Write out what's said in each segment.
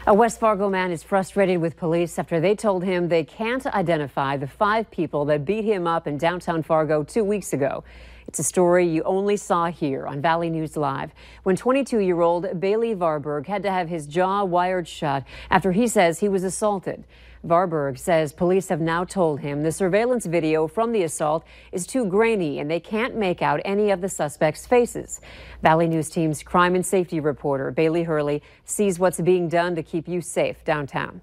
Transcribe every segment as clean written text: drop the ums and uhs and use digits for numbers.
A West Fargo man is frustrated with police after they told him they can't identify the 5 people that beat him up in downtown Fargo 2 weeks ago. It's a story you only saw here on Valley News Live, when 22-year-old Bailey Varberg had to have his jaw wired shut after he says he was assaulted. Varberg says police have now told him the surveillance video from the assault is too grainy and they can't make out any of the suspects' faces. Valley News Team's crime and safety reporter Bailey Hurley sees what's being done to keep you safe downtown.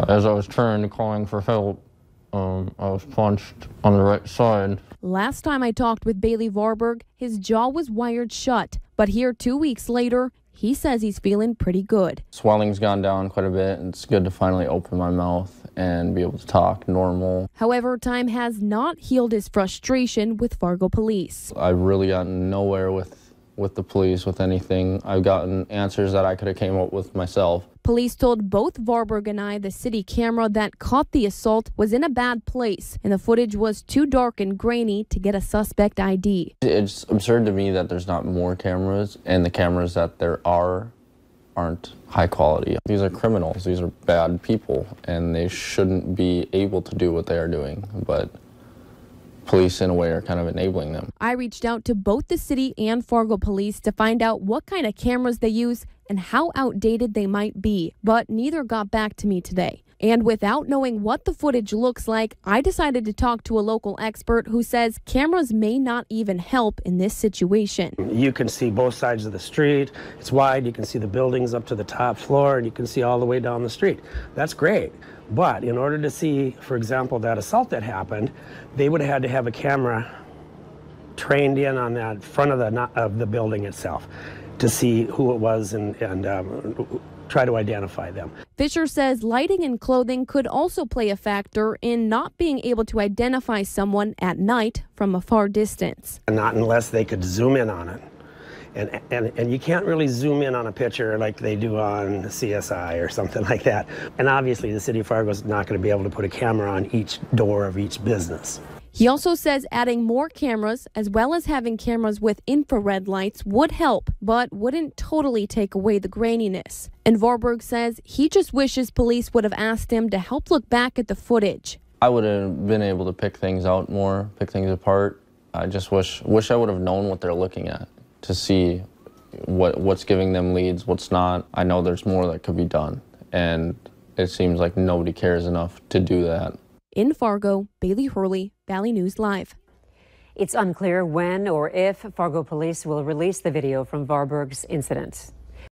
As I was turned calling for help, I was punched on the right side. Last time I talked with Bailey Varberg, his jaw was wired shut. But here 2 weeks later, he says he's feeling pretty good. Swelling's gone down quite a bit, and it's good to finally open my mouth and be able to talk normal. However, time has not healed his frustration with Fargo police. I've really gotten nowhere with the police with anything. I've gotten answers that I could have came up with myself. Police told both Varberg and I the city camera that caught the assault was in a bad place and the footage was too dark and grainy to get a suspect ID. It's absurd to me that there's not more cameras, and the cameras that there aren't high quality. These are criminals, these are bad people, and they shouldn't be able to do what they are doing, but police in a way are kind of enabling them. I reached out to both the city and Fargo police to find out what kind of cameras they use and how outdated they might be, but neither got back to me today. And without knowing what the footage looks like, I decided to talk to a local expert who says cameras may not even help in this situation. You can see both sides of the street. It's wide. You can see the buildings up to the top floor, and you can see all the way down the street. That's great. But in order to see, for example, that assault that happened, they would have had to have a camera trained in on that front of the building itself to see who it was and try to identify them. Fisher says lighting and clothing could also play a factor in not being able to identify someone at night from a far distance. Not unless they could zoom in on it. And you can't really zoom in on a picture like they do on CSI or something like that. And obviously the city of Fargo is not going to be able to put a camera on each door of each business. He also says adding more cameras, as well as having cameras with infrared lights, would help, but wouldn't totally take away the graininess. And Varberg says he just wishes police would have asked him to help look back at the footage. I would have been able to pick things out more, pick things apart. I just wish I would have known what they're looking at to see what's giving them leads, what's not. I know there's more that could be done, and it seems like nobody cares enough to do that. In Fargo, Bailey Hurley, Valley News Live. It's unclear when or if Fargo police will release the video from Varberg's incident.